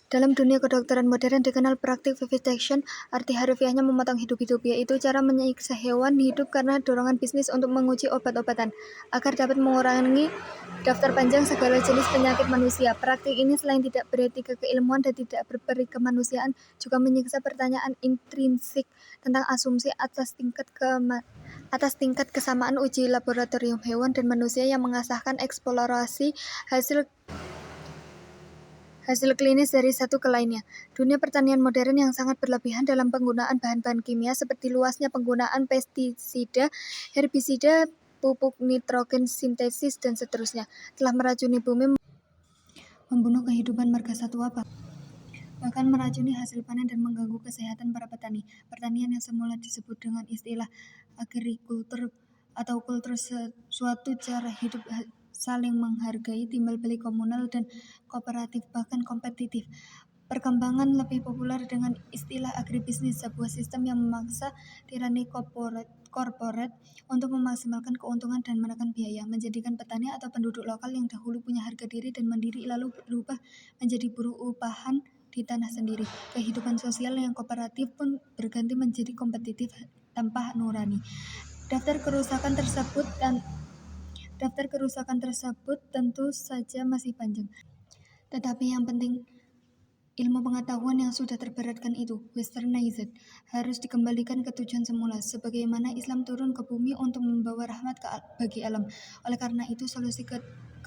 Dalam dunia kedokteran modern dikenal praktik vivisection, arti harfiahnya memotong hidup-hidup, yaitu cara menyiksa hewan hidup karena dorongan bisnis untuk menguji obat-obatan, agar dapat mengurangi daftar panjang segala jenis penyakit manusia. Praktik ini selain tidak beretika keilmuan dan tidak berperi kemanusiaan, juga menyiksa pertanyaan intrinsik tentang asumsi atas tingkat kesamaan uji laboratorium hewan dan manusia yang mengasahkan eksplorasi hasil klinis dari satu ke lainnya. Dunia pertanian modern yang sangat berlebihan dalam penggunaan bahan-bahan kimia seperti luasnya penggunaan pestisida, herbisida, pupuk nitrogen sintesis, dan seterusnya, telah meracuni bumi, membunuh kehidupan marga satwa, bahkan meracuni hasil panen dan mengganggu kesehatan para petani. Pertanian yang semula disebut dengan istilah agrikultur atau kultur suatu cara hidup saling menghargai, timbal balik komunal dan kooperatif, bahkan kompetitif. Perkembangan lebih populer dengan istilah agribisnis, sebuah sistem yang memaksa tirani korporat untuk memaksimalkan keuntungan dan menekan biaya, menjadikan petani atau penduduk lokal yang dahulu punya harga diri dan mandiri lalu berubah menjadi buruh upahan di tanah sendiri. Kehidupan sosial yang kooperatif pun berganti menjadi kompetitif tanpa nurani. Daftar kerusakan tersebut tentu saja masih panjang. Tetapi yang penting, ilmu pengetahuan yang sudah terberatkan itu, westernized, harus dikembalikan ke tujuan semula, sebagaimana Islam turun ke bumi untuk membawa rahmat bagi alam. Oleh karena itu, solusi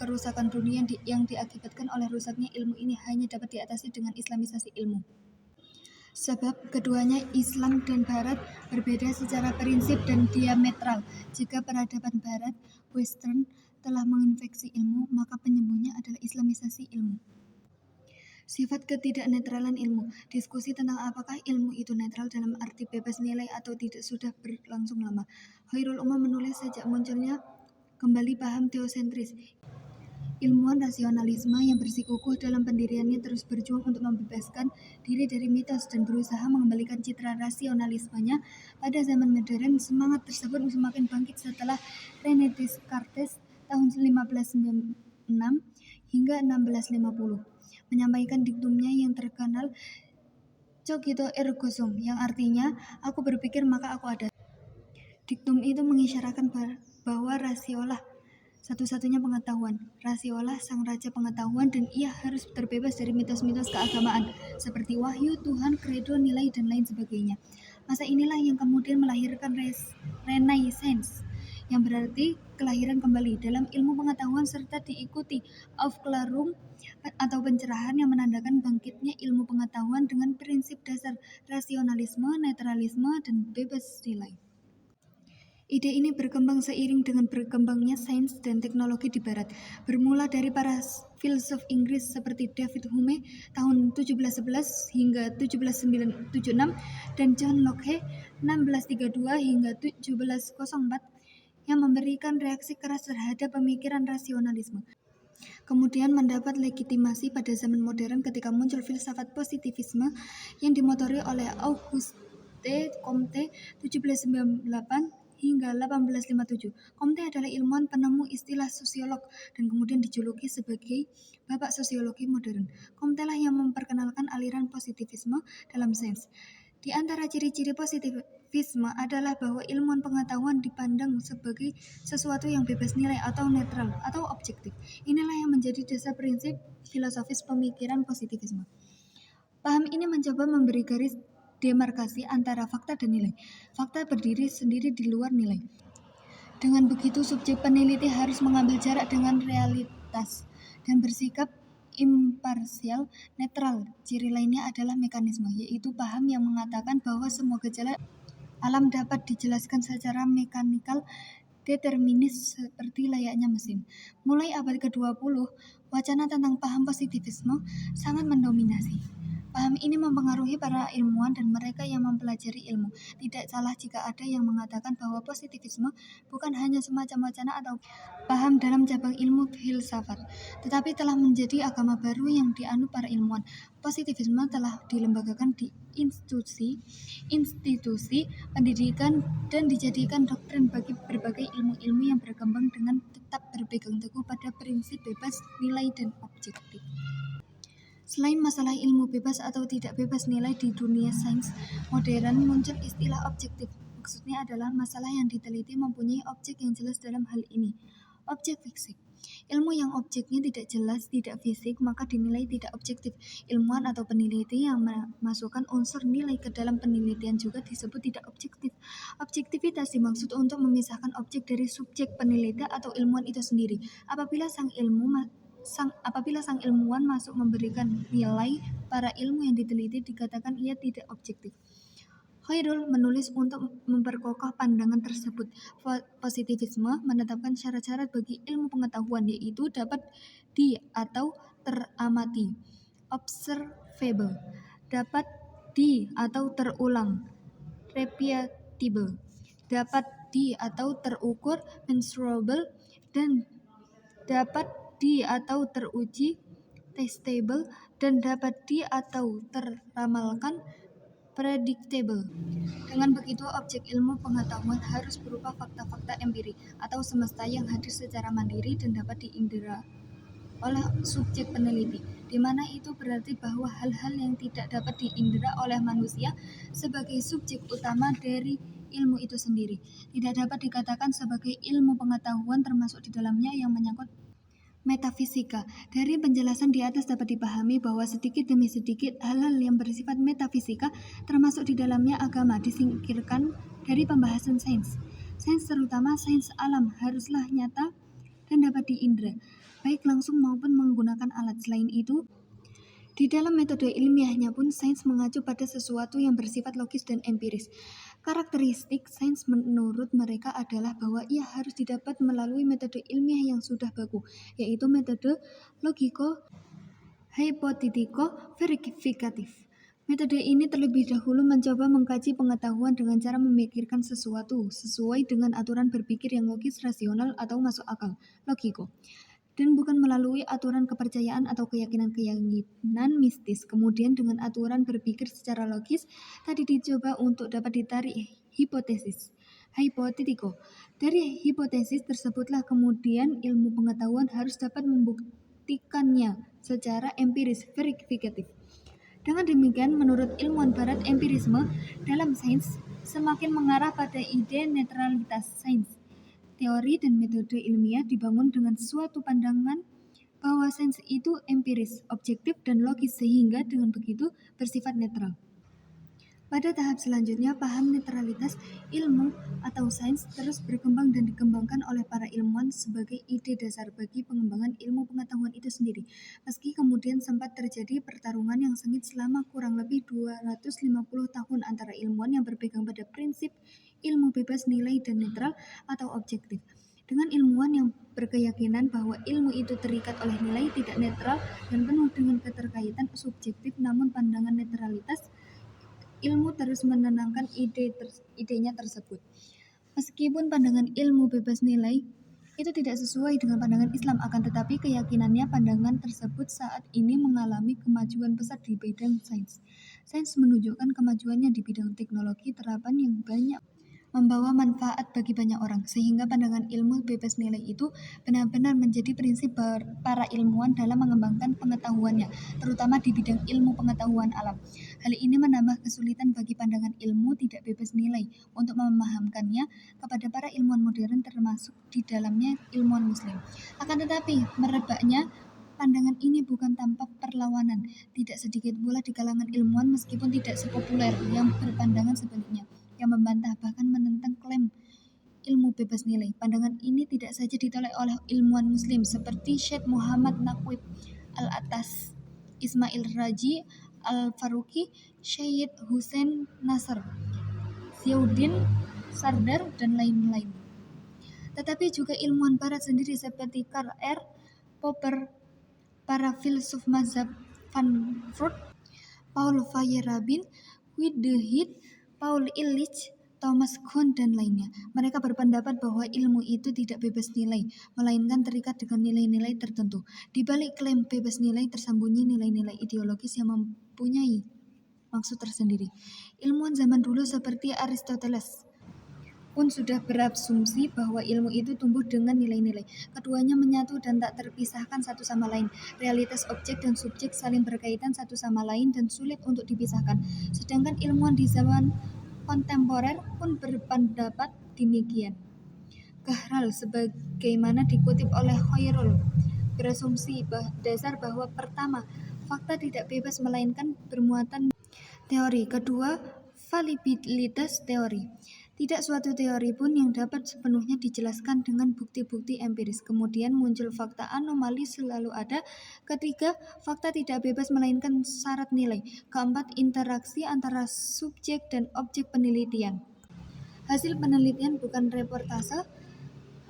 kerusakan dunia yang diakibatkan oleh rusaknya ilmu ini hanya dapat diatasi dengan islamisasi ilmu. Sebab keduanya, Islam dan Barat, berbeda secara prinsip dan diametral. Jika peradaban Barat, Western, telah menginfeksi ilmu, maka penyembuhnya adalah islamisasi ilmu. Sifat ketidaknetralan ilmu. Diskusi tentang apakah ilmu itu netral dalam arti bebas nilai atau tidak sudah berlangsung lama. Khairul Umam menulis sejak munculnya kembali paham teosentris. Ilmuwan rasionalisme yang bersikukuh dalam pendiriannya terus berjuang untuk membebaskan diri dari mitos dan berusaha mengembalikan citra rasionalismenya pada zaman modern. Semangat tersebut semakin bangkit setelah René Descartes tahun 1596 hingga 1650 menyampaikan diktumnya yang terkenal cogito ergo sum, yang artinya aku berpikir maka aku ada. Diktum itu mengisyaratkan bahwa rasiolah satu-satunya pengetahuan. Rasiolah sang raja pengetahuan dan ia harus terbebas dari mitos-mitos keagamaan seperti wahyu, Tuhan, kredo, nilai, dan lain sebagainya. Masa inilah yang kemudian melahirkan Renaissance, yang berarti kelahiran kembali dalam ilmu pengetahuan serta diikuti Aufklärung atau pencerahan yang menandakan bangkitnya ilmu pengetahuan dengan prinsip dasar rasionalisme, netralisme, dan bebas nilai. Ide ini berkembang seiring dengan berkembangnya sains dan teknologi di Barat, bermula dari para filsuf Inggris seperti David Hume tahun 1711 hingga 1776 dan John Locke 1632 hingga 1704 yang memberikan reaksi keras terhadap pemikiran rasionalisme. Kemudian mendapat legitimasi pada zaman modern ketika muncul filsafat positivisme yang dimotori oleh Auguste Comte 1798 hingga 1857. Comte adalah ilmuwan penemu istilah sosiolog dan kemudian dijuluki sebagai bapak sosiologi modern. Comte lah yang memperkenalkan aliran positivisme dalam sains. Di antara ciri-ciri positivisme adalah bahwa ilmuwan pengetahuan dipandang sebagai sesuatu yang bebas nilai atau netral atau objektif. Inilah yang menjadi dasar prinsip filosofis pemikiran positivisme. Paham ini mencoba memberi garis demarkasi antara fakta dan nilai. Fakta berdiri sendiri di luar nilai. Dengan begitu, subjek peneliti harus mengambil jarak dengan realitas dan bersikap imparsial, netral. Ciri lainnya adalah mekanisme, yaitu paham yang mengatakan bahwa semua gejala alam dapat dijelaskan secara mekanikal determinis seperti layaknya mesin. Mulai abad ke-20, wacana tentang paham positivisme sangat mendominasi. Paham ini mempengaruhi para ilmuwan dan mereka yang mempelajari ilmu. Tidak salah jika ada yang mengatakan bahwa positivisme bukan hanya semacam wacana atau paham dalam cabang ilmu filsafat, tetapi telah menjadi agama baru yang dianut para ilmuwan. Positivisme telah dilembagakan di institusi pendidikan dan dijadikan doktrin bagi berbagai ilmu-ilmu yang berkembang dengan tetap berpegang teguh pada prinsip bebas nilai dan objektif. Selain masalah ilmu bebas atau tidak bebas nilai di dunia sains modern, muncul istilah objektif. Maksudnya adalah masalah yang diteliti mempunyai objek yang jelas dalam hal ini. Objek fisik. Ilmu yang objeknya tidak jelas, tidak fisik, maka dinilai tidak objektif. Ilmuwan atau peneliti yang memasukkan unsur nilai ke dalam penelitian juga disebut tidak objektif. Objektivitas dimaksud untuk memisahkan objek dari subjek peneliti atau ilmuwan itu sendiri. Apabila sang ilmuwan masuk memberikan nilai para ilmu yang diteliti, dikatakan ia tidak objektif. Khairul menulis untuk memperkokoh pandangan tersebut. Positivisme menetapkan syarat-syarat bagi ilmu pengetahuan, yaitu dapat atau teramati, observable, dapat atau terulang, repeatable, dapat atau terukur, measurable, dan dapat atau teruji, testable, dan dapat atau teramalkan, predictable. Dengan begitu, objek ilmu pengetahuan harus berupa fakta-fakta empirik atau semesta yang hadir secara mandiri dan dapat diindera oleh subjek peneliti, di mana itu berarti bahwa hal-hal yang tidak dapat diindera oleh manusia sebagai subjek utama dari ilmu itu sendiri tidak dapat dikatakan sebagai ilmu pengetahuan, termasuk di dalamnya yang menyangkut metafisika. Dari penjelasan di atas dapat dipahami bahwa sedikit demi sedikit hal-hal yang bersifat metafisika, termasuk di dalamnya agama, disingkirkan dari pembahasan sains. Sains, terutama sains alam, haruslah nyata dan dapat diindra, baik langsung maupun menggunakan alat. Selain itu, di dalam metode ilmiahnya pun sains mengacu pada sesuatu yang bersifat logis dan empiris. Karakteristik sains menurut mereka adalah bahwa ia harus didapat melalui metode ilmiah yang sudah baku, yaitu metode logiko-hipotetiko-verifikatif. Metode ini terlebih dahulu mencoba mengkaji pengetahuan dengan cara memikirkan sesuatu sesuai dengan aturan berpikir yang logis, rasional, atau masuk akal, logiko, dan bukan melalui aturan kepercayaan atau keyakinan mistis. Kemudian dengan aturan berpikir secara logis tadi dicoba untuk dapat ditarik hipotesis, hipotetiko. Dari hipotesis tersebutlah kemudian ilmu pengetahuan harus dapat membuktikannya secara empiris, verifikatif. Dengan demikian, menurut ilmuwan barat, empirisme dalam sains semakin mengarah pada ide netralitas sains. Teori dan metode ilmiah dibangun dengan suatu pandangan bahwa sains itu empiris, objektif, dan logis, sehingga dengan begitu bersifat netral. Pada tahap selanjutnya, paham netralitas ilmu atau sains terus berkembang dan dikembangkan oleh para ilmuwan sebagai ide dasar bagi pengembangan ilmu pengetahuan itu sendiri. Meski kemudian sempat terjadi pertarungan yang sengit selama kurang lebih 250 tahun antara ilmuwan yang berpegang pada prinsip ilmu bebas nilai dan netral atau objektif, dengan ilmuwan yang berkeyakinan bahwa ilmu itu terikat oleh nilai, tidak netral, dan penuh dengan keterkaitan subjektif. Namun pandangan netralitas ilmu terus menenangkan idenya tersebut. Meskipun pandangan ilmu bebas nilai itu tidak sesuai dengan pandangan Islam, akan tetapi keyakinannya pandangan tersebut saat ini mengalami kemajuan besar di bidang sains. Sains menunjukkan kemajuannya di bidang teknologi terapan yang banyak membawa manfaat bagi banyak orang, sehingga pandangan ilmu bebas nilai itu benar-benar menjadi prinsip para ilmuwan dalam mengembangkan pengetahuannya, terutama di bidang ilmu pengetahuan alam. Hal ini menambah kesulitan bagi pandangan ilmu tidak bebas nilai untuk memahamkannya kepada para ilmuwan modern, termasuk di dalamnya ilmuwan muslim. Akan tetapi, merebaknya pandangan ini bukan tanpa perlawanan. Tidak sedikit pula di kalangan ilmuwan, meskipun tidak sepopuler, yang berpandangan sebaliknya, yang membantah bahkan menentang klaim ilmu bebas nilai. Pandangan ini tidak saja ditolak oleh ilmuwan muslim seperti Syekh Muhammad Naqib Al-Atas, Ismail Raji Al-Faruqi, Syed Hussein Nasr, Ziauddin Sardar, dan lain-lain. Tetapi juga ilmuwan barat sendiri seperti Karl R. Popper, para filsuf mazhab Frankfurt, Paul Feyerabend, Wittgenstein, Paul Ehrlich, Thomas Kuhn, dan lainnya. Mereka berpendapat bahwa ilmu itu tidak bebas nilai, melainkan terikat dengan nilai-nilai tertentu. Di balik klaim bebas nilai tersembunyi nilai-nilai ideologis yang mempunyai maksud tersendiri. Ilmuwan zaman dulu seperti Aristoteles, pun sudah berasumsi bahwa ilmu itu tumbuh dengan nilai-nilai. Keduanya menyatu dan tak terpisahkan satu sama lain. Realitas objek dan subjek saling berkaitan satu sama lain dan sulit untuk dipisahkan. Sedangkan ilmuwan di zaman kontemporer pun berpendapat demikian. Gahral sebagaimana dikutip oleh Khairul berasumsi dasar bahwa pertama, fakta tidak bebas melainkan bermuatan teori. Kedua, validitas teori. Tidak suatu teori pun yang dapat sepenuhnya dijelaskan dengan bukti-bukti empiris. Kemudian muncul fakta anomali selalu ada. Ketiga, fakta tidak bebas melainkan syarat nilai. Keempat, interaksi antara subjek dan objek penelitian. Hasil penelitian bukan reportase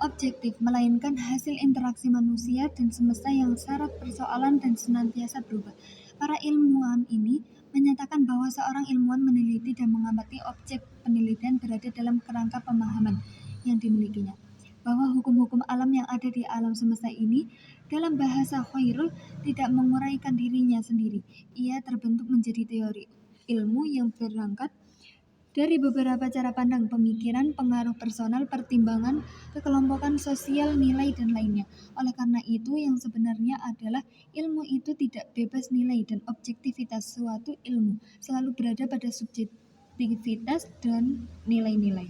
objektif, melainkan hasil interaksi manusia dan semesta yang syarat persoalan dan senantiasa berubah. Para ilmuwan ini menyatakan bahwa seorang ilmuwan meneliti dan mengamati objek penelitian berada dalam kerangka pemahaman yang dimilikinya, bahwa hukum-hukum alam yang ada di alam semesta ini, dalam bahasa Khairul, tidak menguraikan dirinya sendiri. Ia terbentuk menjadi teori ilmu yang berangkat dari beberapa cara pandang, pemikiran, pengaruh personal, pertimbangan, kekelompokan sosial, nilai, dan lainnya. Oleh karena itu, yang sebenarnya adalah ilmu itu tidak bebas nilai dan objektivitas. Suatu ilmu selalu berada pada subjektivitas dan nilai-nilai.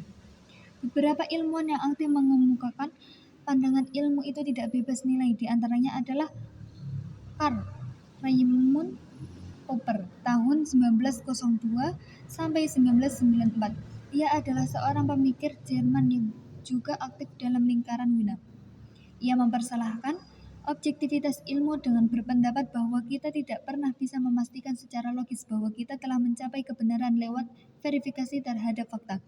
Beberapa ilmuwan yang aktif mengemukakan pandangan ilmu itu tidak bebas nilai. Di antaranya adalah Karl Raimund Popper tahun 1902 sampai 1994. Ia adalah seorang pemikir Jerman yang juga aktif dalam lingkaran Wina. Ia mempersalahkan objektivitas ilmu dengan berpendapat bahwa kita tidak pernah bisa memastikan secara logis bahwa kita telah mencapai kebenaran lewat verifikasi terhadap fakta.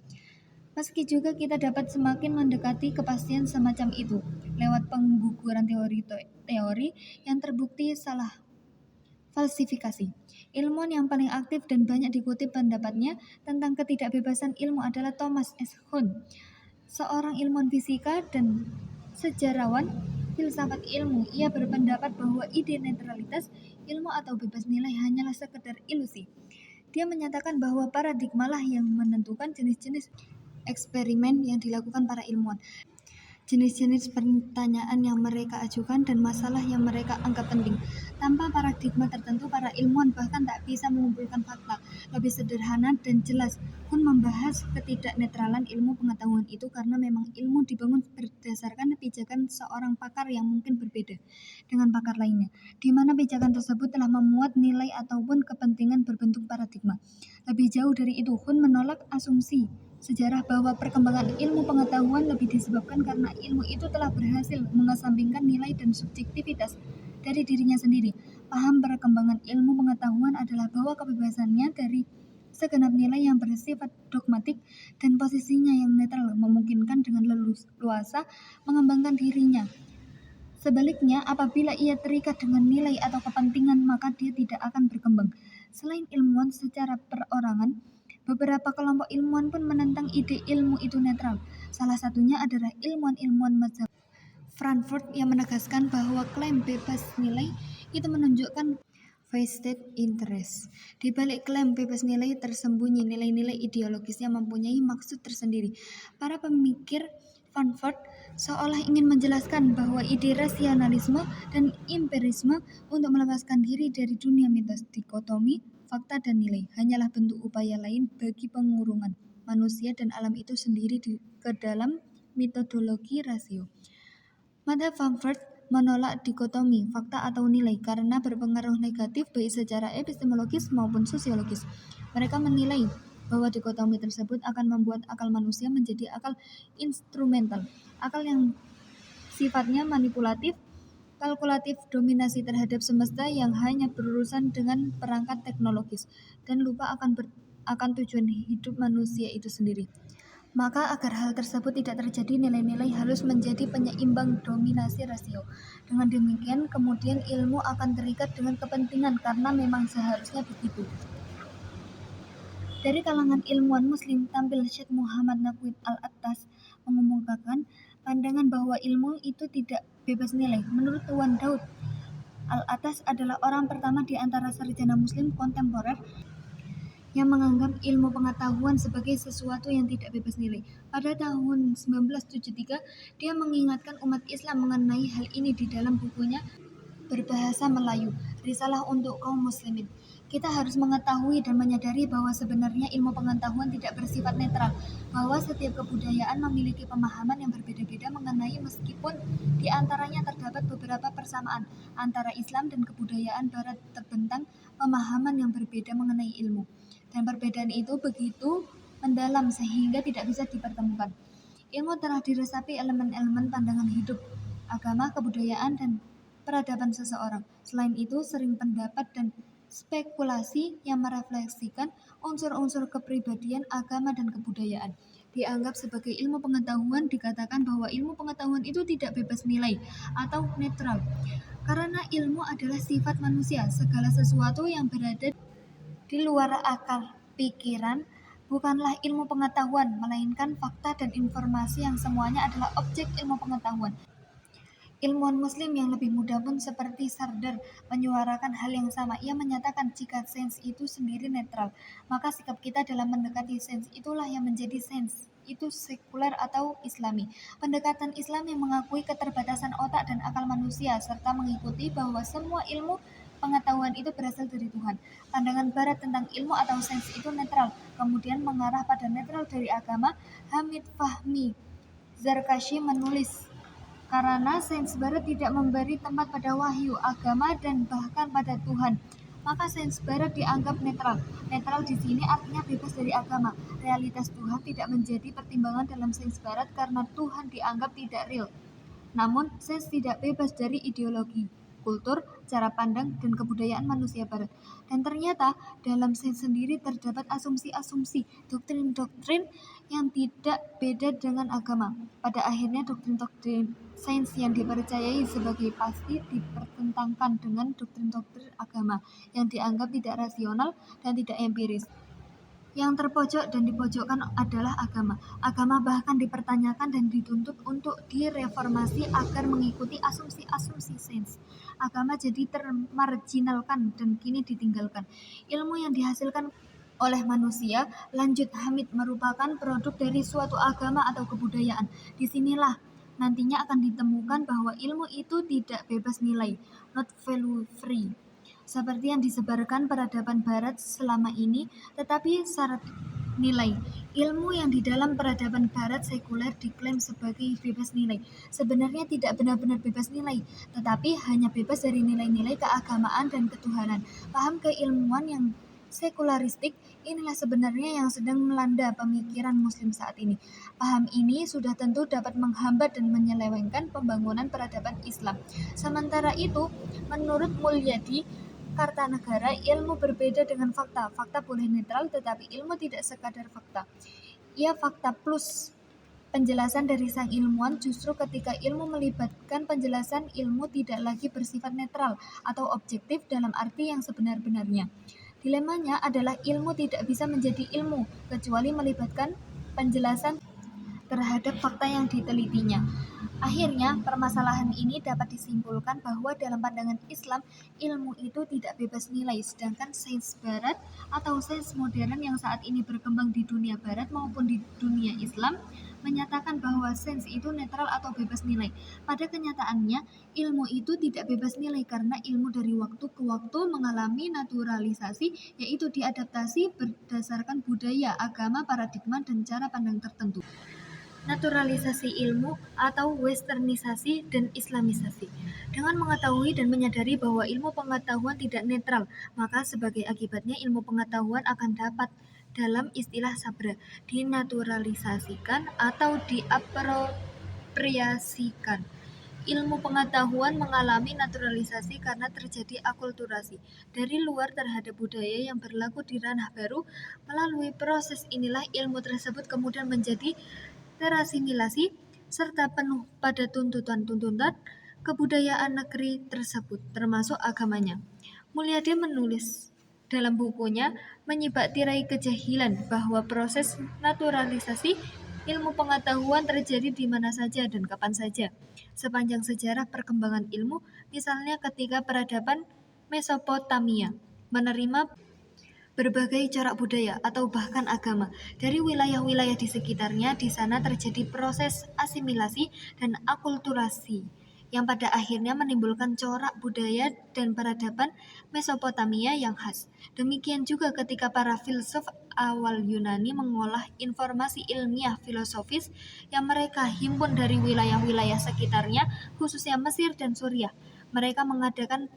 Meski juga kita dapat semakin mendekati kepastian semacam itu lewat pengguguran teori-teori yang terbukti salah falsifikasi. Ilmuwan yang paling aktif dan banyak dikutip pendapatnya tentang ketidakbebasan ilmu adalah Thomas S. Kuhn, seorang ilmuwan fisika dan sejarawan filsafat ilmu. Ia berpendapat bahwa ide netralitas ilmu atau bebas nilai hanyalah sekedar ilusi. Dia menyatakan bahwa paradigmalah yang menentukan jenis-jenis eksperimen yang dilakukan para ilmuwan, jenis-jenis pertanyaan yang mereka ajukan, dan masalah yang mereka anggap penting. Tanpa paradigma tertentu, para ilmuwan bahkan tak bisa mengumpulkan fakta. Lebih sederhana dan jelas, Kuhn membahas ketidaknetralan ilmu pengetahuan itu karena memang ilmu dibangun berdasarkan pijakan seorang pakar yang mungkin berbeda dengan pakar lainnya, di mana pijakan tersebut telah memuat nilai ataupun kepentingan berbentuk paradigma. Lebih jauh dari itu, Kuhn menolak asumsi sejarah bahwa perkembangan ilmu pengetahuan lebih disebabkan karena ilmu itu telah berhasil mengesampingkan nilai dan subjektivitas dari dirinya sendiri. Paham perkembangan ilmu pengetahuan adalah bahwa kebebasannya dari segenap nilai yang bersifat dogmatik dan posisinya yang netral memungkinkan dengan leluasa mengembangkan dirinya. Sebaliknya, apabila ia terikat dengan nilai atau kepentingan, maka dia tidak akan berkembang. Selain ilmuwan secara perorangan, beberapa kelompok ilmuwan pun menentang ide ilmu itu netral. Salah satunya adalah ilmuwan-ilmuwan mazhab Frankfurt yang menegaskan bahwa klaim bebas nilai itu menunjukkan vested interest. Di balik klaim bebas nilai tersembunyi nilai-nilai ideologis yang mempunyai maksud tersendiri. Para pemikir Frankfurt seolah ingin menjelaskan bahwa ide rasionalisme dan empirisme untuk melepaskan diri dari dunia mitos, dikotomi, fakta dan nilai hanyalah bentuk upaya lain bagi pengurungan manusia dan alam itu sendiri ke dalam metodologi rasio. Mazhab Frankfurt menolak dikotomi fakta atau nilai karena berpengaruh negatif baik secara epistemologis maupun sosiologis. Mereka menilai bahwa dikotomi tersebut akan membuat akal manusia menjadi akal instrumental, akal yang sifatnya manipulatif, kalkulatif, dominasi terhadap semesta yang hanya berurusan dengan perangkat teknologis dan lupa akan tujuan hidup manusia itu sendiri. Maka agar hal tersebut tidak terjadi, nilai-nilai harus menjadi penyeimbang dominasi rasio. Dengan demikian, kemudian ilmu akan terikat dengan kepentingan karena memang seharusnya begitu. Dari kalangan ilmuwan muslim tampil Syekh Muhammad Naqwi Al-Attas mengemukakan pandangan bahwa ilmu itu tidak bebas nilai. Menurut Tuan Daud, Al-Attas adalah orang pertama di antara sarjana muslim kontemporer yang menganggap ilmu pengetahuan sebagai sesuatu yang tidak bebas nilai. Pada tahun 1973, dia mengingatkan umat Islam mengenai hal ini di dalam bukunya berbahasa Melayu, Risalah untuk Kaum Muslimin. Kita harus mengetahui dan menyadari bahwa sebenarnya ilmu pengetahuan tidak bersifat netral, bahwa setiap kebudayaan memiliki pemahaman yang berbeda-beda mengenai meskipun di antaranya terdapat beberapa persamaan antara Islam dan kebudayaan Barat terbentang pemahaman yang berbeda mengenai ilmu. Dan perbedaan itu begitu mendalam sehingga tidak bisa dipertemukan. Ilmu telah diresapi elemen-elemen pandangan hidup, agama, kebudayaan, dan peradaban seseorang. Selain itu, sering pendapat dan spekulasi yang merefleksikan unsur-unsur kepribadian, agama, dan kebudayaan. Dianggap sebagai ilmu pengetahuan, dikatakan bahwa ilmu pengetahuan itu tidak bebas nilai atau netral. Karena ilmu adalah sifat manusia, segala sesuatu yang berada di luar akal pikiran bukanlah ilmu pengetahuan, melainkan fakta dan informasi yang semuanya adalah objek ilmu pengetahuan. Ilmuwan Muslim yang lebih muda pun seperti Sardar menyuarakan hal yang sama. Ia menyatakan jika sains itu sendiri netral, maka sikap kita dalam mendekati sains itulah yang menjadi sains itu sekuler atau Islami. Pendekatan Islam yang mengakui keterbatasan otak dan akal manusia serta mengikuti bahwa semua ilmu pengetahuan itu berasal dari Tuhan. Pandangan Barat tentang ilmu atau sains itu netral, kemudian mengarah pada netral dari agama. Hamid Fahmi Zarkashi menulis, karena sains Barat tidak memberi tempat pada wahyu, agama, dan bahkan pada Tuhan, maka sains Barat dianggap netral. Netral di sini artinya bebas dari agama. Realitas Tuhan tidak menjadi pertimbangan dalam sains Barat karena Tuhan dianggap tidak real. Namun, sains tidak bebas dari ideologi, kultur, cara pandang, dan kebudayaan manusia Barat. Dan ternyata, dalam sains sendiri terdapat asumsi-asumsi, doktrin-doktrin yang tidak beda dengan agama. Pada akhirnya, doktrin-doktrin sains yang dipercayai sebagai pasti dipertentangkan dengan doktrin-doktrin agama yang dianggap tidak rasional dan tidak empiris. Yang terpojok dan dipojokkan adalah agama. Agama bahkan dipertanyakan dan dituntut untuk direformasi agar mengikuti asumsi-asumsi sains. Agama jadi termarginalkan dan kini ditinggalkan. Ilmu yang dihasilkan oleh manusia, lanjut Hamid, merupakan produk dari suatu agama atau kebudayaan. Disinilah nantinya akan ditemukan bahwa ilmu itu tidak bebas nilai, not value free, seperti yang disebarkan peradaban Barat selama ini, tetapi syarat nilai. Ilmu yang di dalam peradaban Barat sekuler diklaim sebagai bebas nilai, sebenarnya tidak benar-benar bebas nilai, tetapi hanya bebas dari nilai-nilai keagamaan dan ketuhanan. Paham keilmuan yang sekularistik inilah sebenarnya yang sedang melanda pemikiran Muslim saat ini. Paham ini sudah tentu dapat menghambat dan menyelewengkan pembangunan peradaban Islam. Sementara itu, menurut Mulyadi Kartanegara, ilmu berbeda dengan fakta. Fakta boleh netral, tetapi ilmu tidak sekadar fakta. Ia fakta plus penjelasan dari sang ilmuwan. Justru ketika ilmu melibatkan penjelasan, ilmu tidak lagi bersifat netral atau objektif dalam arti yang sebenar-benarnya. Dilemanya adalah ilmu tidak bisa menjadi ilmu kecuali melibatkan penjelasan terhadap fakta yang ditelitinya. Akhirnya, permasalahan ini dapat disimpulkan bahwa dalam pandangan Islam, ilmu itu tidak bebas nilai, sedangkan sains Barat atau sains modern yang saat ini berkembang di dunia Barat maupun di dunia Islam menyatakan bahwa sains itu netral atau bebas nilai. Pada kenyataannya, ilmu itu tidak bebas nilai karena ilmu dari waktu ke waktu mengalami naturalisasi, yaitu diadaptasi berdasarkan budaya, agama, paradigma, dan cara pandang tertentu. Naturalisasi ilmu atau westernisasi dan islamisasi. Dengan mengetahui dan menyadari bahwa ilmu pengetahuan tidak netral, maka sebagai akibatnya ilmu pengetahuan akan dapat, dalam istilah Sabra, dinaturalisasikan atau diapropriasikan. Ilmu pengetahuan mengalami naturalisasi karena terjadi akulturasi dari luar terhadap budaya yang berlaku di ranah baru. Melalui proses inilah ilmu tersebut kemudian menjadi terasimilasi serta penuh pada tuntutan-tuntutan kebudayaan negeri tersebut, termasuk agamanya. Mulyadi menulis dalam bukunya Menyibak Tirai Kejahilan bahwa proses naturalisasi ilmu pengetahuan terjadi di mana saja dan kapan saja, sepanjang sejarah perkembangan ilmu, misalnya ketika peradaban Mesopotamia menerima berbagai corak budaya atau bahkan agama dari wilayah-wilayah di sekitarnya. Di sana terjadi proses asimilasi dan akulturasi yang pada akhirnya menimbulkan corak budaya dan peradaban Mesopotamia yang khas. Demikian juga ketika para filsuf awal Yunani mengolah informasi ilmiah filosofis yang mereka himpun dari wilayah-wilayah sekitarnya, khususnya Mesir dan Suriah. Mereka mengadakan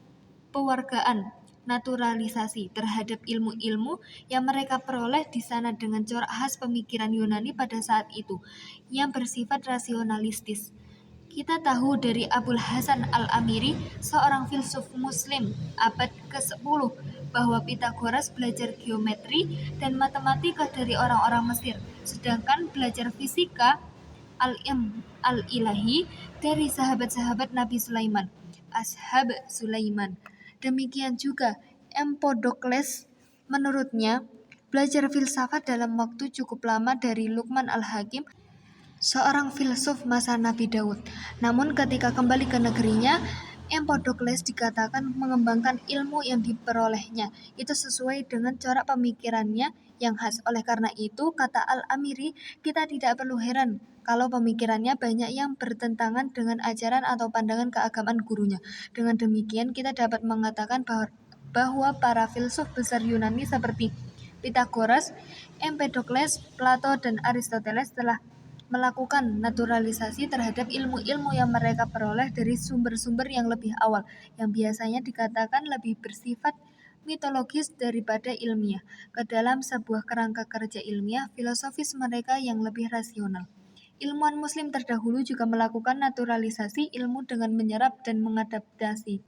pewargaan naturalisasi terhadap ilmu-ilmu yang mereka peroleh di sana dengan corak khas pemikiran Yunani pada saat itu, yang bersifat rasionalistis. Kita tahu dari Abul Hasan al-Amiri, seorang filsuf Muslim abad ke-10, bahwa Pythagoras belajar geometri dan matematika dari orang-orang Mesir, sedangkan belajar fisika al-ilm al-ilahi dari sahabat-sahabat Nabi Sulaiman, ashab Sulaiman. Demikian juga Empedokles, menurutnya, belajar filsafat dalam waktu cukup lama dari Luqman al-Hakim, seorang filsuf masa Nabi Daud. Namun ketika kembali ke negerinya, Empedokles dikatakan mengembangkan ilmu yang diperolehnya itu sesuai dengan corak pemikirannya yang khas. Oleh karena itu, kata Al-Amiri, kita tidak perlu heran kalau pemikirannya banyak yang bertentangan dengan ajaran atau pandangan keagamaan gurunya. Dengan demikian, kita dapat mengatakan bahwa para filsuf besar Yunani seperti Pythagoras, Empedokles, Plato, dan Aristoteles telah melakukan naturalisasi terhadap ilmu-ilmu yang mereka peroleh dari sumber-sumber yang lebih awal, yang biasanya dikatakan lebih bersifat mitologis daripada ilmiah, ke dalam sebuah kerangka kerja ilmiah filosofis mereka yang lebih rasional. Ilmuwan Muslim terdahulu juga melakukan naturalisasi ilmu dengan menyerap dan mengadaptasi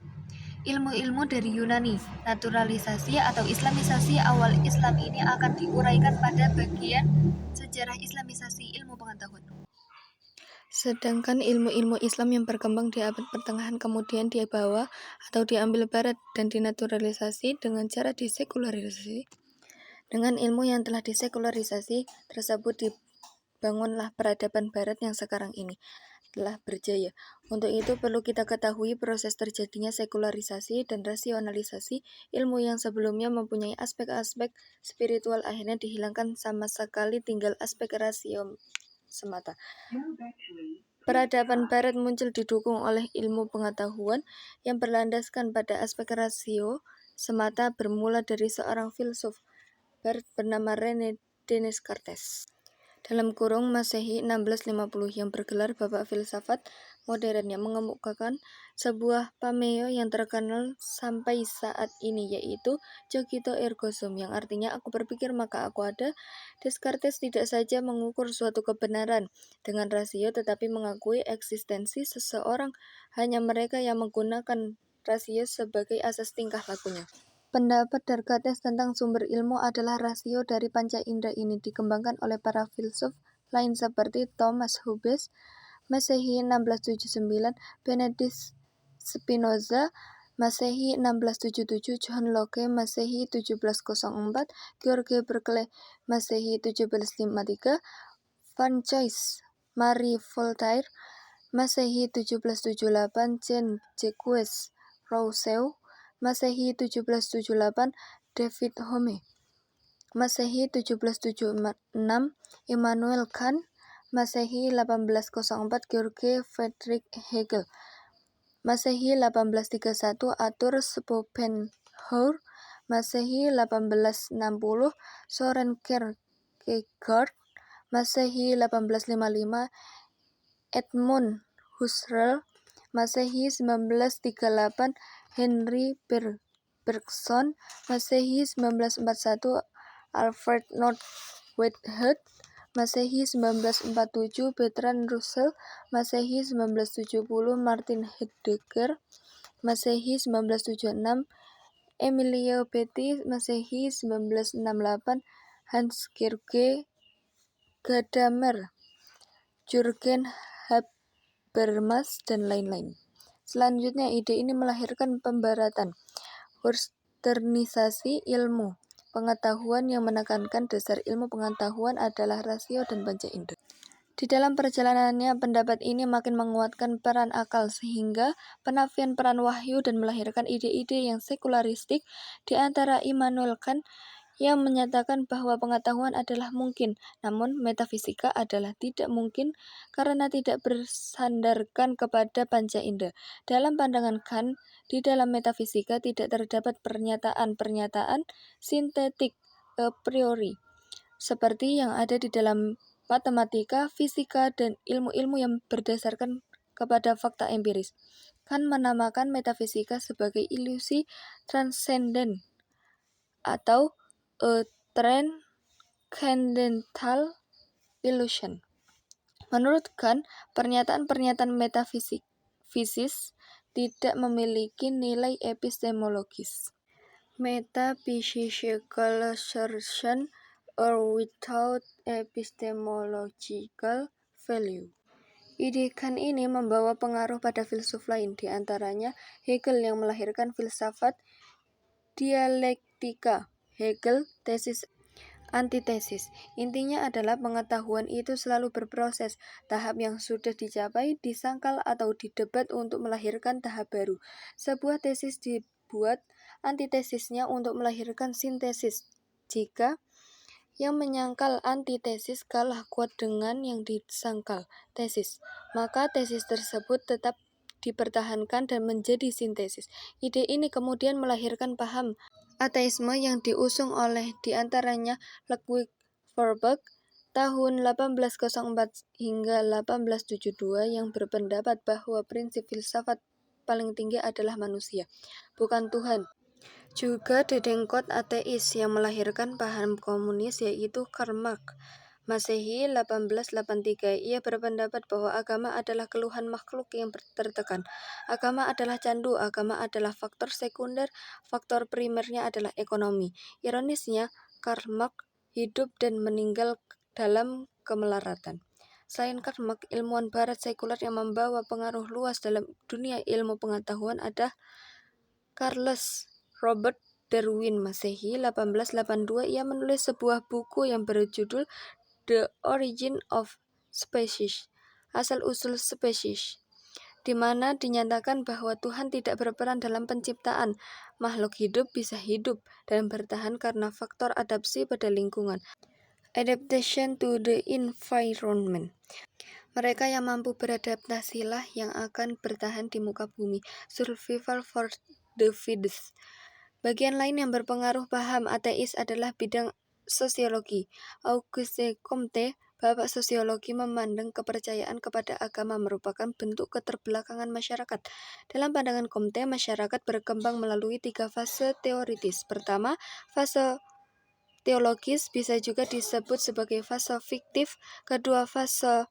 ilmu-ilmu dari Yunani. Naturalisasi atau Islamisasi awal Islam ini akan diuraikan pada bagian sejarah Islamisasi ilmu pengetahuan. Sedangkan ilmu-ilmu Islam yang berkembang di abad pertengahan kemudian dibawa atau diambil Barat dan dinaturalisasi dengan cara disekularisasi. Dengan ilmu yang telah disekularisasi tersebut dibangunlah peradaban Barat yang sekarang ini telah berjaya. Untuk itu perlu kita ketahui proses terjadinya sekularisasi dan rasionalisasi ilmu yang sebelumnya mempunyai aspek-aspek spiritual akhirnya dihilangkan sama sekali, tinggal aspek rasio semata. Peradaban Barat muncul didukung oleh ilmu pengetahuan yang berlandaskan pada aspek rasio semata, bermula dari seorang filsuf Barat bernama René Descartes. Dalam kurung Masehi 1650 yang bergelar Bapak Filsafat Modern yang mengemukakan sebuah pameo yang terkenal sampai saat ini, yaitu Cogito ergo sum, yang artinya aku berpikir maka aku ada. Descartes tidak saja mengukur suatu kebenaran dengan rasio, tetapi mengakui eksistensi seseorang hanya mereka yang menggunakan rasio sebagai asas tingkah lakunya. Pendapat Descartes tentang sumber ilmu adalah rasio dari panca indera ini dikembangkan oleh para filsuf lain seperti Thomas Hobbes, Masehi 1679, Benedict Spinoza, Masehi 1677, John Locke, Masehi 1704, George Berkeley, Masehi 1753, Francois Marie Voltaire, Masehi 1778, Jean-Jacques Rousseau, Masehi 1778, David Hume, Masehi 1776, Immanuel Kant, Masehi 1804, George Friedrich Hegel, Masehi 1831, Arthur Schopenhauer, Masehi 1860, Soren Kierkegaard, Masehi 1855, Edmund Husserl, Masehi 1938, Henry Bergson, Masehi 1941, Alfred North Whitehead, Masehi 1947, Bertrand Russell, Masehi 1970, Martin Heidegger, Masehi 1976, Emilio Betti, Masehi 1968, Hans-Georg Gadamer, Jürgen Habermas, dan lain-lain. Selanjutnya, ide ini melahirkan pembaratan, westernisasi ilmu pengetahuan yang menekankan dasar ilmu pengetahuan adalah rasio dan panca indera. Di dalam perjalanannya, pendapat ini makin menguatkan peran akal sehingga penafian peran wahyu dan melahirkan ide-ide yang sekularistik di antara Immanuel Kant yang menyatakan bahwa pengetahuan adalah mungkin, namun metafisika adalah tidak mungkin karena tidak bersandarkan kepada panca indera. Dalam pandangan Kant, di dalam metafisika tidak terdapat pernyataan-pernyataan sintetik a priori, seperti yang ada di dalam matematika, fisika, dan ilmu-ilmu yang berdasarkan kepada fakta empiris. Kant menamakan metafisika sebagai ilusi transenden atau a transcendental illusion. Menurut Kant, pernyataan-pernyataan metafisis tidak memiliki nilai epistemologis. Metaphysical assertion are without epistemological value. Ide Kant ini membawa pengaruh pada filsuf lain, di antaranya Hegel yang melahirkan filsafat dialektika. Hegel, tesis antitesis. Intinya adalah pengetahuan itu selalu berproses. Tahap yang sudah dicapai disangkal atau didebat untuk melahirkan tahap baru. Sebuah tesis dibuat antitesisnya untuk melahirkan sintesis. Jika yang menyangkal antitesis kalah kuat dengan yang disangkal tesis, maka tesis tersebut tetap dipertahankan dan menjadi sintesis. Ide ini kemudian melahirkan paham ateisme yang diusung oleh diantaranya Ludwig Feuerbach tahun 1804 hingga 1872 yang berpendapat bahwa prinsip filsafat paling tinggi adalah manusia, bukan Tuhan. Juga dedengkot ateis yang melahirkan paham komunis yaitu Karl Marx. Masehi 1883, ia berpendapat bahwa agama adalah keluhan makhluk yang tertekan. Agama adalah candu, agama adalah faktor sekunder, faktor primernya adalah ekonomi. Ironisnya, Karl Marx hidup dan meninggal dalam kemelaratan. Selain Karl Marx, ilmuwan barat sekuler yang membawa pengaruh luas dalam dunia ilmu pengetahuan ada Charles Robert Darwin. Masehi 1882, ia menulis sebuah buku yang berjudul The Origin of Species, asal-usul spesies, di mana dinyatakan bahwa Tuhan tidak berperan dalam penciptaan. Makhluk hidup bisa hidup dan bertahan karena faktor adaptasi pada lingkungan, adaptation to the environment. Mereka yang mampu beradaptasilah yang akan bertahan di muka bumi, survival for the fittest. Bagian lain yang berpengaruh paham ateis adalah bidang sosiologi. Auguste Comte, bapak sosiologi, memandang kepercayaan kepada agama merupakan bentuk keterbelakangan masyarakat. Dalam pandangan Comte, masyarakat berkembang melalui 3 fase teoritis. Pertama, fase teologis, bisa juga disebut sebagai fase fiktif. Kedua, fase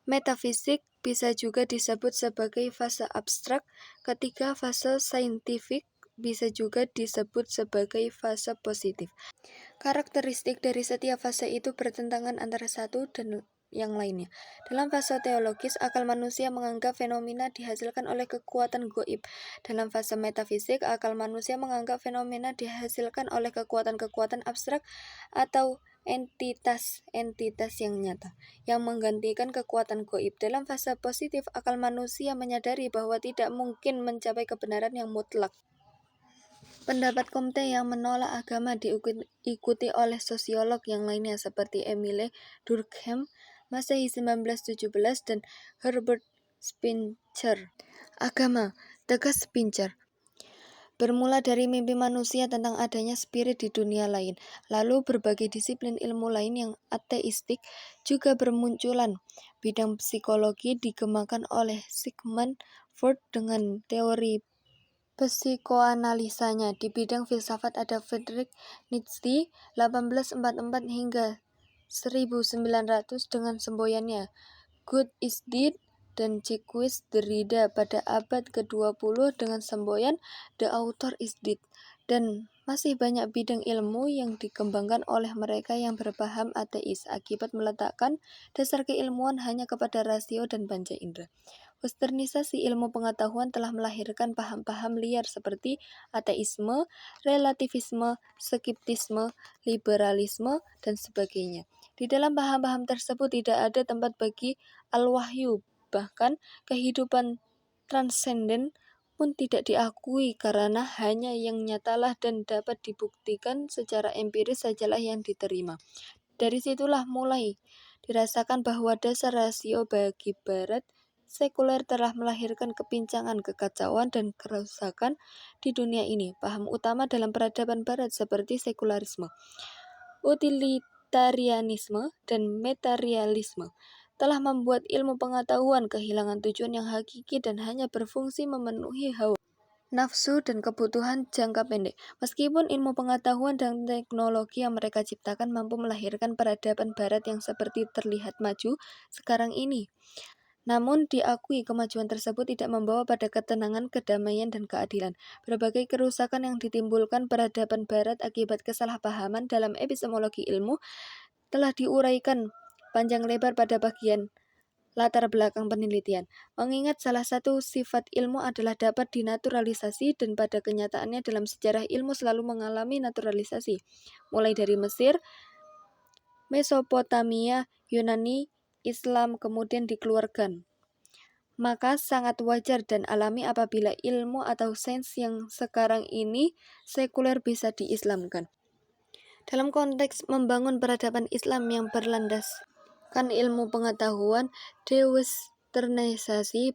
metafisik, bisa juga disebut sebagai fase abstrak. Ketiga, fase saintifik, bisa juga disebut sebagai fase positif. Karakteristik dari setiap fase itu bertentangan antara satu dan yang lainnya. Dalam fase teologis, akal manusia menganggap fenomena dihasilkan oleh kekuatan goib. Dalam fase metafisik, akal manusia menganggap fenomena dihasilkan oleh kekuatan-kekuatan abstrak atau entitas-entitas yang nyata, yang menggantikan kekuatan goib. Dalam fase positif, akal manusia menyadari bahwa tidak mungkin mencapai kebenaran yang mutlak. Pendapat Comte yang menolak agama diikuti oleh sosiolog yang lainnya seperti Emile Durkheim, Masehi 1917, dan Herbert Spencer. Agama, tegas Spencer, bermula dari mimpi manusia tentang adanya spirit di dunia lain. Lalu berbagai disiplin ilmu lain yang ateistik juga bermunculan. Bidang psikologi digemakan oleh Sigmund Freud dengan teori psikoanalisanya. Di bidang filsafat ada Friedrich Nietzsche 1844 hingga 1900 dengan semboyannya Good is Dead, dan Jacques Derrida pada abad ke-20 dengan semboyan The Author is Dead. Dan masih banyak bidang ilmu yang dikembangkan oleh mereka yang berpaham ateis akibat meletakkan dasar keilmuan hanya kepada rasio dan panca indera. Westernisasi ilmu pengetahuan telah melahirkan paham-paham liar seperti ateisme, relativisme, skeptisme, liberalisme, dan sebagainya. Di dalam paham-paham tersebut tidak ada tempat bagi al-wahyu, bahkan kehidupan transenden pun tidak diakui karena hanya yang nyatalah dan dapat dibuktikan secara empiris sajalah yang diterima. Dari situlah mulai dirasakan bahwa dasar rasio bagi Barat sekuler telah melahirkan kepincangan, kekacauan, dan kerusakan di dunia ini. Paham utama dalam peradaban Barat seperti sekularisme, utilitarianisme, dan materialisme telah membuat ilmu pengetahuan kehilangan tujuan yang hakiki dan hanya berfungsi memenuhi hawa nafsu dan kebutuhan jangka pendek. Meskipun ilmu pengetahuan dan teknologi yang mereka ciptakan mampu melahirkan peradaban Barat yang seperti terlihat maju sekarang ini, namun diakui kemajuan tersebut tidak membawa pada ketenangan, kedamaian, dan keadilan. Berbagai kerusakan yang ditimbulkan peradaban Barat akibat kesalahpahaman dalam epistemologi ilmu telah diuraikan panjang lebar pada bagian latar belakang penelitian. Mengingat salah satu sifat ilmu adalah dapat dinaturalisasi dan pada kenyataannya dalam sejarah ilmu selalu mengalami naturalisasi. Mulai dari Mesir, Mesopotamia, Yunani, Islam kemudian dikeluarkan. Maka sangat wajar dan alami apabila ilmu atau sains yang sekarang ini sekuler bisa diislamkan. Dalam konteks membangun peradaban Islam yang berlandaskan ilmu pengetahuan, dewesternisasi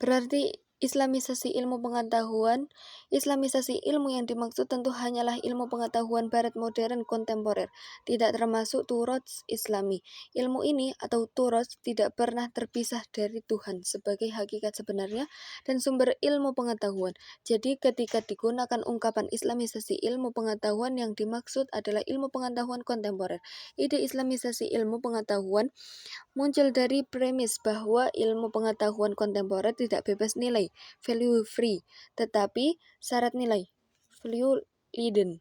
berarti Islamisasi ilmu pengetahuan. Islamisasi ilmu yang dimaksud tentu hanyalah ilmu pengetahuan Barat modern kontemporer, tidak termasuk Turots Islami. Ilmu ini atau Turots tidak pernah terpisah dari Tuhan sebagai hakikat sebenarnya dan sumber ilmu pengetahuan. Jadi ketika digunakan ungkapan Islamisasi ilmu pengetahuan yang dimaksud adalah ilmu pengetahuan kontemporer. Ide Islamisasi ilmu pengetahuan muncul dari premis bahwa ilmu pengetahuan kontemporer tidak bebas nilai, value free, tetapi syarat nilai, value laden.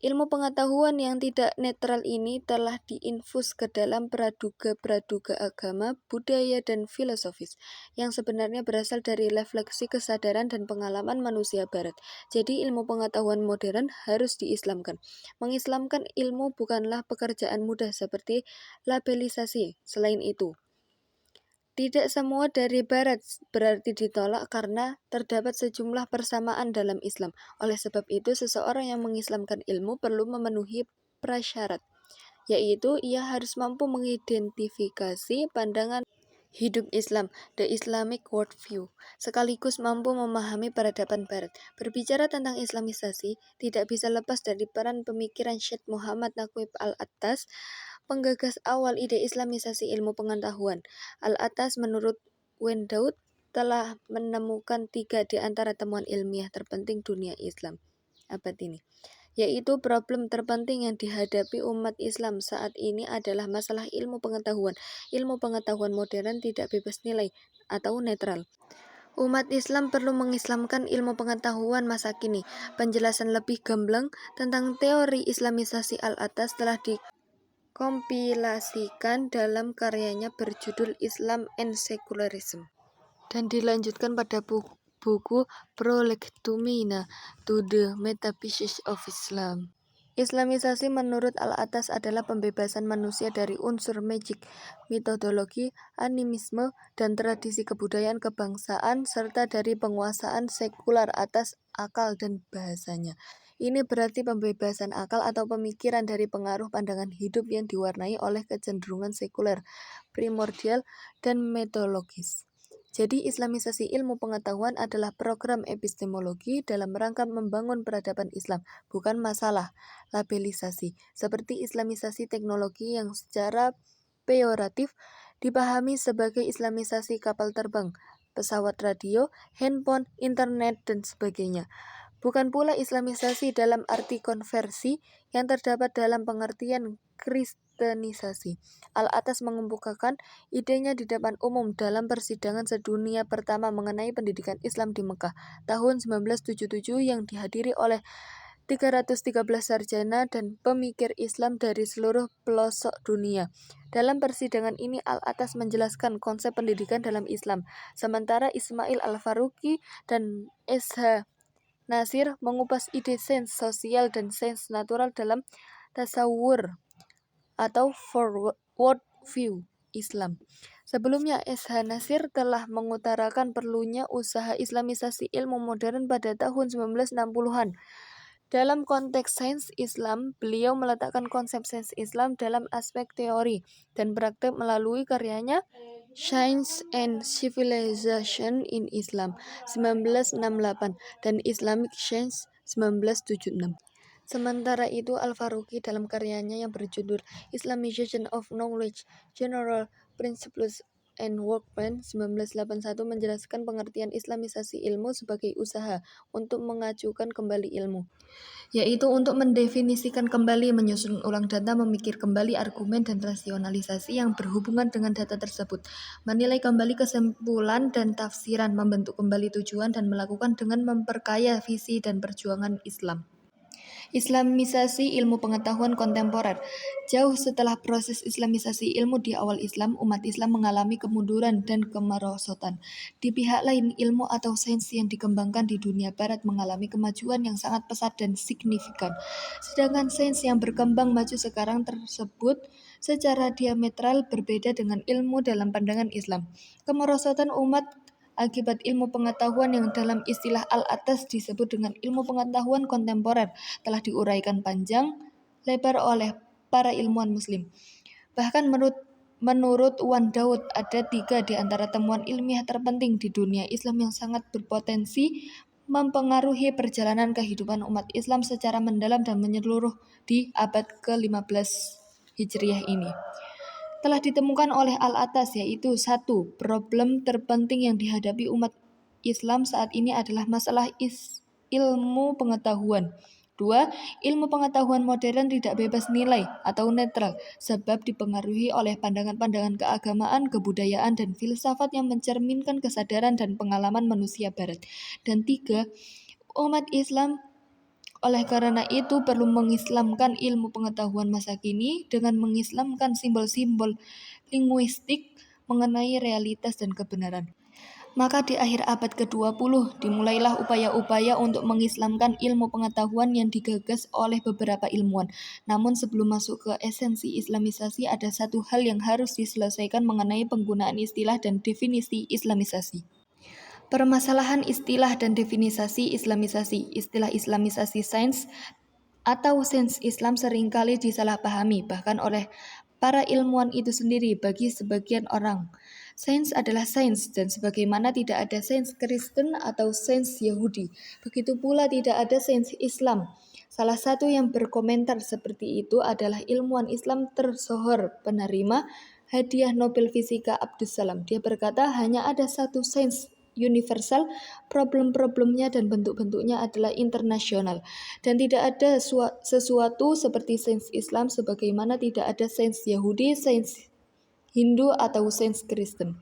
Ilmu pengetahuan yang tidak netral ini telah diinfus ke dalam praduga-praduga agama, budaya, dan filosofis, yang sebenarnya berasal dari refleksi kesadaran dan pengalaman manusia Barat. Jadi ilmu pengetahuan modern harus diislamkan. Mengislamkan ilmu bukanlah pekerjaan mudah seperti labelisasi. Selain itu, tidak semua dari Barat berarti ditolak karena terdapat sejumlah persamaan dalam Islam. Oleh sebab itu, seseorang yang mengislamkan ilmu perlu memenuhi prasyarat, yaitu ia harus mampu mengidentifikasi pandangan hidup Islam, the Islamic worldview, sekaligus mampu memahami peradaban Barat. Berbicara tentang Islamisasi, tidak bisa lepas dari peran pemikiran Syekh Muhammad Naqib Al-Attas, penggagas awal ide Islamisasi ilmu pengetahuan. Al-Attas menurut Wendaud telah menemukan 3 di antara temuan ilmiah terpenting dunia Islam abad ini, yaitu problem terpenting yang dihadapi umat Islam saat ini adalah masalah ilmu pengetahuan. Ilmu pengetahuan modern tidak bebas nilai atau netral. Umat Islam perlu mengislamkan ilmu pengetahuan masa kini. Penjelasan lebih gamblang tentang teori Islamisasi Al-Attas telah dikompilasikan dalam karyanya berjudul Islam and Secularism dan dilanjutkan pada buku Prolegomena to the Metaphysics of Islam. Islamisasi menurut Al-Attas adalah pembebasan manusia dari unsur magic, metodologi, animisme, dan tradisi kebudayaan kebangsaan serta dari penguasaan sekular atas akal dan bahasanya. Ini berarti pembebasan akal atau pemikiran dari pengaruh pandangan hidup yang diwarnai oleh kecenderungan sekuler, primordial, dan metodologis. Jadi Islamisasi ilmu pengetahuan adalah program epistemologi dalam rangka membangun peradaban Islam, bukan masalah labelisasi, seperti Islamisasi teknologi yang secara peyoratif dipahami sebagai Islamisasi kapal terbang, pesawat radio, handphone, internet, dan sebagainya. Bukan pula Islamisasi dalam arti konversi yang terdapat dalam pengertian Kristenisasi. Al-Attas mengemukakan idenya di depan umum dalam persidangan sedunia pertama mengenai pendidikan Islam di Mekah tahun 1977 yang dihadiri oleh 313 sarjana dan pemikir Islam dari seluruh pelosok dunia. Dalam persidangan ini Al-Attas menjelaskan konsep pendidikan dalam Islam, sementara Ismail Al-Faruqi dan S.H. Nasir mengupas ide sains sosial dan sains natural dalam tasawur atau world view Islam. Sebelumnya, S.H. Nasir telah mengutarakan perlunya usaha Islamisasi ilmu modern pada tahun 1960-an. Dalam konteks sains Islam, beliau meletakkan konsep sains Islam dalam aspek teori dan praktek melalui karyanya Science and Civilization in Islam 1968 dan Islamic Science 1976. Sementara itu, Al-Faruqi dalam karyanya yang berjudul Islamization of Knowledge, General Principles and Workman 1981 menjelaskan pengertian Islamisasi ilmu sebagai usaha untuk mengajukan kembali ilmu, yaitu untuk mendefinisikan kembali, menyusun ulang data, memikir kembali argumen dan rasionalisasi yang berhubungan dengan data tersebut, menilai kembali kesimpulan dan tafsiran, membentuk kembali tujuan, dan melakukan dengan memperkaya visi dan perjuangan Islam. Islamisasi ilmu pengetahuan kontemporer. Jauh setelah proses Islamisasi ilmu di awal Islam, umat Islam mengalami kemunduran dan kemerosotan. Di pihak lain, ilmu atau sains yang dikembangkan di dunia barat mengalami kemajuan yang sangat pesat dan signifikan. Sedangkan sains yang berkembang maju sekarang tersebut secara diametral berbeda dengan ilmu dalam pandangan Islam. Kemerosotan umat akibat ilmu pengetahuan yang dalam istilah al-atas disebut dengan ilmu pengetahuan kontemporer telah diuraikan panjang lebar oleh para ilmuwan muslim. Bahkan menurut Wan Daud, ada 3 di antara temuan ilmiah terpenting di dunia Islam yang sangat berpotensi mempengaruhi perjalanan kehidupan umat Islam secara mendalam dan menyeluruh di abad ke-15 Hijriah ini. Telah ditemukan oleh Al-Atas, yaitu 1. Problem terpenting yang dihadapi umat Islam saat ini adalah masalah ilmu pengetahuan. 2. Ilmu pengetahuan modern tidak bebas nilai atau netral, sebab dipengaruhi oleh pandangan-pandangan keagamaan, kebudayaan, dan filsafat yang mencerminkan kesadaran dan pengalaman manusia barat. Dan 3. Umat Islam oleh karena itu perlu mengislamkan ilmu pengetahuan masa kini dengan mengislamkan simbol-simbol linguistik mengenai realitas dan kebenaran. Maka di akhir abad ke-20 dimulailah upaya-upaya untuk mengislamkan ilmu pengetahuan yang digagas oleh beberapa ilmuwan. Namun sebelum masuk ke esensi Islamisasi, ada satu hal yang harus diselesaikan mengenai penggunaan istilah dan definisi Islamisasi. Permasalahan istilah dan definisi Islamisasi. Istilah Islamisasi sains atau sains Islam seringkali disalahpahami, bahkan oleh para ilmuwan itu sendiri. Bagi sebagian orang, sains adalah sains, dan sebagaimana tidak ada sains Kristen atau sains Yahudi, begitu pula tidak ada sains Islam. Salah satu yang berkomentar seperti itu adalah ilmuwan Islam tersohor, penerima hadiah Nobel Fisika Abdus Salam. Dia berkata, hanya ada satu sains universal, problem-problemnya dan bentuk-bentuknya adalah internasional, dan tidak ada sesuatu seperti sains Islam sebagaimana tidak ada sains Yahudi, sains Hindu atau sains Kristen.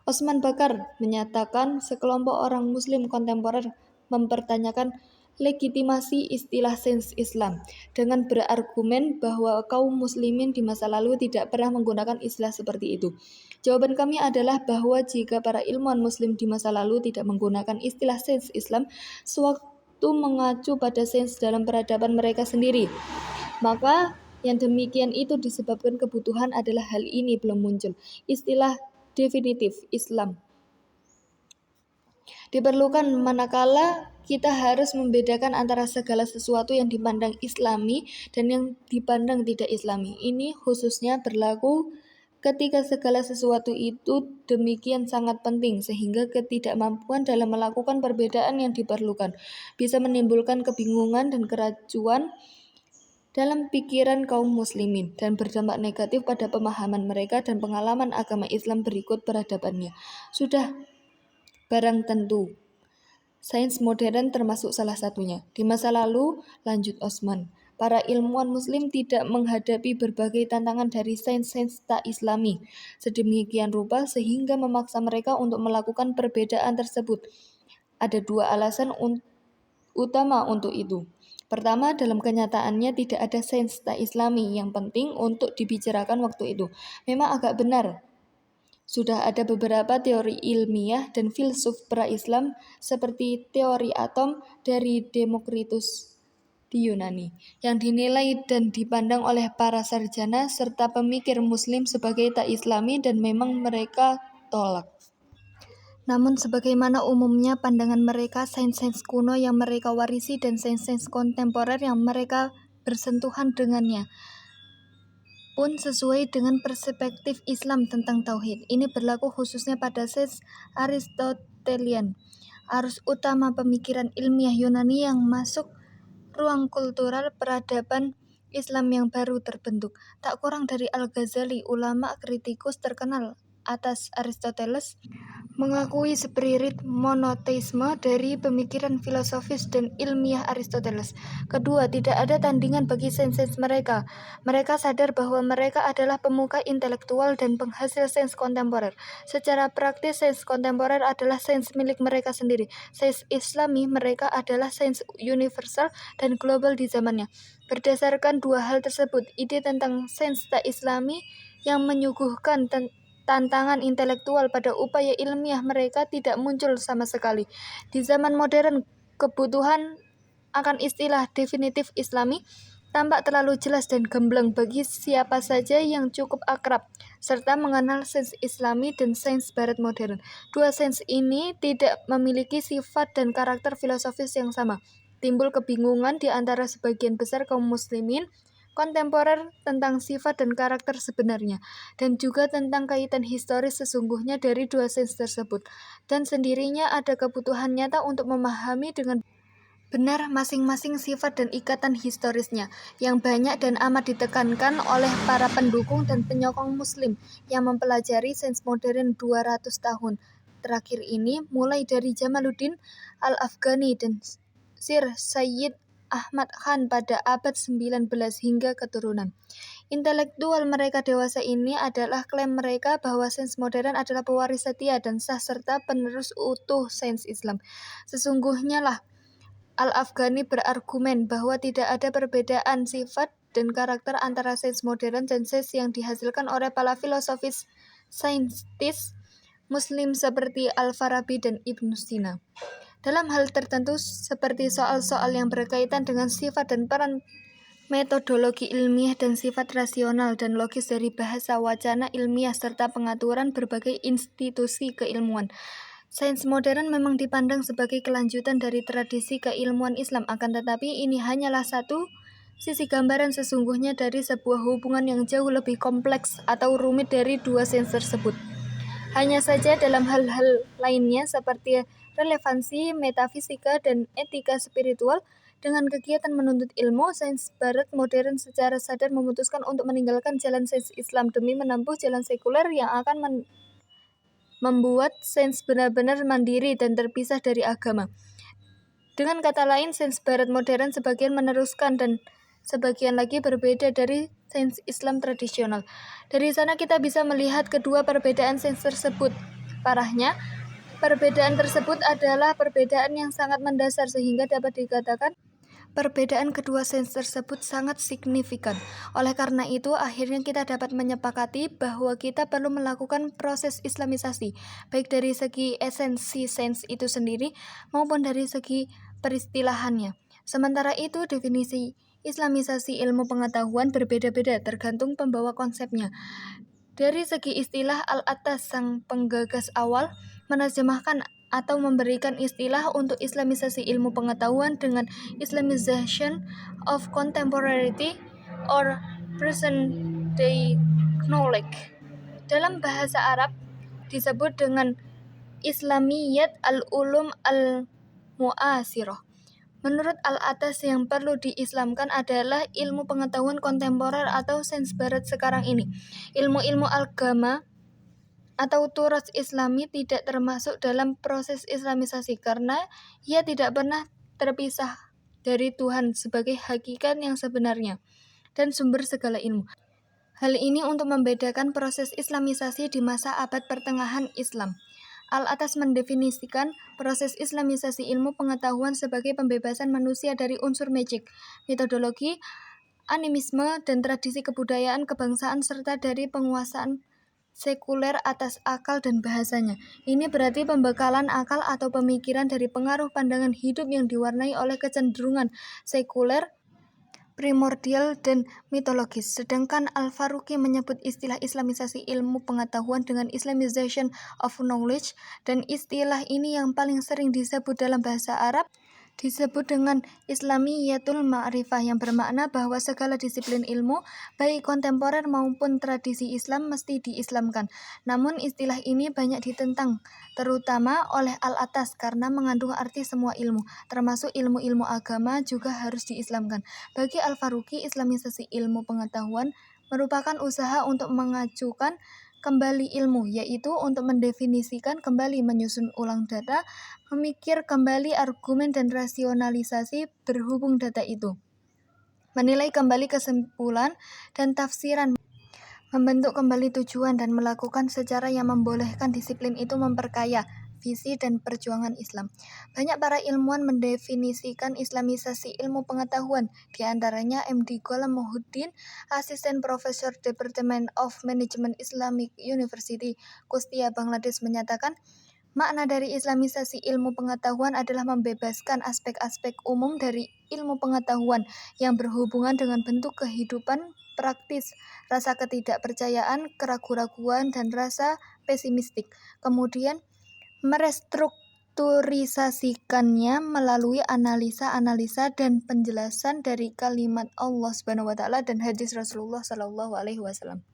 Osman Bakar menyatakan sekelompok orang muslim kontemporer mempertanyakan legitimasi istilah sains Islam dengan berargumen bahwa kaum muslimin di masa lalu tidak pernah menggunakan istilah seperti itu. Jawaban kami adalah bahwa jika para ilmuwan muslim di masa lalu tidak menggunakan istilah sains Islam sewaktu mengacu pada sains dalam peradaban mereka sendiri, maka yang demikian itu disebabkan kebutuhan adalah hal ini belum muncul. Istilah definitif Islam diperlukan manakala kita harus membedakan antara segala sesuatu yang dipandang Islami dan yang dipandang tidak Islami. Ini khususnya berlaku ketika segala sesuatu itu demikian sangat penting, sehingga ketidakmampuan dalam melakukan perbedaan yang diperlukan bisa menimbulkan kebingungan dan keracuan dalam pikiran kaum muslimin dan berdampak negatif pada pemahaman mereka dan pengalaman agama Islam berikut peradabannya. Sudah barang tentu, sains modern termasuk salah satunya. Di masa lalu, lanjut Osman, para ilmuwan muslim tidak menghadapi berbagai tantangan dari sains-sains tak islami sedemikian rupa sehingga memaksa mereka untuk melakukan perbedaan tersebut. Ada 2 alasan utama untuk itu. Pertama, dalam kenyataannya tidak ada sains tak islami yang penting untuk dibicarakan waktu itu. Memang agak benar, sudah ada beberapa teori ilmiah dan filsuf pra-Islam seperti teori atom dari Demokritus di Yunani, yang dinilai dan dipandang oleh para sarjana serta pemikir Muslim sebagai tak Islami dan memang mereka tolak. Namun sebagaimana umumnya pandangan mereka, sains-sains kuno yang mereka warisi dan sains-sains kontemporer yang mereka bersentuhan dengannya pun sesuai dengan perspektif Islam tentang tauhid. Ini berlaku khususnya pada sains Aristotelian, arus utama pemikiran ilmiah Yunani yang masuk ruang kultural peradaban Islam yang baru terbentuk. Tak kurang dari Al-Ghazali, ulama kritikus terkenal atas Aristoteles, mengakui spirit monoteisme dari pemikiran filosofis dan ilmiah Aristoteles. Kedua, tidak ada tandingan bagi sains-sains mereka. Mereka sadar bahwa mereka adalah pemuka intelektual dan penghasil sains kontemporer. Secara praktis, sains kontemporer adalah sains milik mereka sendiri. Sains Islami mereka adalah sains universal dan global di zamannya. Berdasarkan dua hal tersebut, ide tentang sains tak Islami yang menyuguhkan tantangan intelektual pada upaya ilmiah mereka tidak muncul sama sekali. Di zaman modern, kebutuhan akan istilah definitif Islami tampak terlalu jelas dan gamblang bagi siapa saja yang cukup akrab serta mengenal sains Islami dan sains Barat modern. Dua sains ini tidak memiliki sifat dan karakter filosofis yang sama. Timbul kebingungan di antara sebagian besar kaum muslimin kontemporer tentang sifat dan karakter sebenarnya, dan juga tentang kaitan historis sesungguhnya dari dua sains tersebut. Dan sendirinya ada kebutuhan nyata untuk memahami dengan benar masing-masing sifat dan ikatan historisnya, yang banyak dan amat ditekankan oleh para pendukung dan penyokong Muslim yang mempelajari sains modern 200 tahun terakhir ini, mulai dari Jamaluddin Al-Afghani dan Sir Sayyid Ahmad Khan pada abad 19 hingga keturunan. Intelektual mereka dewasa ini adalah klaim mereka bahwa sains modern adalah pewaris setia dan sah serta penerus utuh sains Islam. Sesungguhnya lah, Al-Afghani berargumen bahwa tidak ada perbedaan sifat dan karakter antara sains modern dan sains yang dihasilkan oleh para filosofis saintis Muslim seperti Al-Farabi dan Ibnu Sina. Dalam hal tertentu seperti soal-soal yang berkaitan dengan sifat dan peran metodologi ilmiah dan sifat rasional dan logis dari bahasa wacana ilmiah serta pengaturan berbagai institusi keilmuan. Sains modern memang dipandang sebagai kelanjutan dari tradisi keilmuan Islam, akan tetapi ini hanyalah satu sisi gambaran sesungguhnya dari sebuah hubungan yang jauh lebih kompleks atau rumit dari dua sains tersebut. Hanya saja dalam hal-hal lainnya seperti relevansi metafisika dan etika spiritual, dengan kegiatan menuntut ilmu, sains Barat modern secara sadar memutuskan untuk meninggalkan jalan sains Islam demi menempuh jalan sekuler yang akan membuat sains benar-benar mandiri dan terpisah dari agama. Dengan kata lain, sains Barat modern sebagian meneruskan dan sebagian lagi berbeda dari sains Islam tradisional. Dari sana kita bisa melihat kedua perbedaan sains tersebut. Parahnya, perbedaan tersebut adalah perbedaan yang sangat mendasar sehingga dapat dikatakan perbedaan kedua sains tersebut sangat signifikan. Oleh karena itu, akhirnya kita dapat menyepakati bahwa kita perlu melakukan proses islamisasi, baik dari segi esensi sains itu sendiri maupun dari segi peristilahannya. Sementara itu, definisi islamisasi ilmu pengetahuan berbeda-beda tergantung pembawa konsepnya. Dari segi istilah, Al-Attas, sang penggagas awal, menerjemahkan atau memberikan istilah untuk islamisasi ilmu pengetahuan dengan Islamization of Contemporary or Present Day Knowledge. Dalam bahasa Arab disebut dengan Islamiyat al-Ulum al-Mu'asirah. Menurut Al-Attas, yang perlu diislamkan adalah ilmu pengetahuan kontemporer atau sains Barat sekarang ini. Ilmu-ilmu agama atau turas Islami tidak termasuk dalam proses islamisasi karena ia tidak pernah terpisah dari Tuhan sebagai hakikat yang sebenarnya dan sumber segala ilmu. Hal ini untuk membedakan proses islamisasi di masa abad pertengahan Islam. Al-Attas mendefinisikan proses islamisasi ilmu pengetahuan sebagai pembebasan manusia dari unsur magic, metodologi, animisme, dan tradisi kebudayaan kebangsaan serta dari penguasaan sekuler atas akal dan bahasanya. Ini berarti pembekalan akal atau pemikiran dari pengaruh pandangan hidup yang diwarnai oleh kecenderungan sekuler primordial dan mitologis. Sedangkan Al-Faruqi menyebut istilah Islamisasi ilmu pengetahuan dengan Islamization of knowledge, dan istilah ini yang paling sering disebut dalam bahasa Arab disebut dengan Islamiyatul Ma'rifah, yang bermakna bahwa segala disiplin ilmu, baik kontemporer maupun tradisi Islam, mesti diislamkan. Namun istilah ini banyak ditentang, terutama oleh Al-Atas, karena mengandung arti semua ilmu, termasuk ilmu-ilmu agama juga harus diislamkan. Bagi Al-Faruqi, Islamisasi ilmu pengetahuan merupakan usaha untuk mengajukan kembali ilmu, yaitu untuk mendefinisikan kembali, menyusun ulang data, memikir kembali argumen dan rasionalisasi berhubung data itu, menilai kembali kesimpulan dan tafsiran, membentuk kembali tujuan, dan melakukan secara yang membolehkan disiplin itu memperkaya visi dan perjuangan Islam. Banyak para ilmuwan mendefinisikan Islamisasi ilmu pengetahuan, di antaranya MD Ghulam Muhyiddin, Asisten Profesor Department of Management Islamic University, Kustia, Bangladesh, menyatakan, makna dari Islamisasi ilmu pengetahuan adalah membebaskan aspek-aspek umum dari ilmu pengetahuan yang berhubungan dengan bentuk kehidupan praktis, rasa ketidakpercayaan, keraguan-raguan, dan rasa pesimistik. Kemudian merestrukturisasikannya melalui analisa-analisa dan penjelasan dari kalimat Allah SWT dan hadis Rasulullah SAW.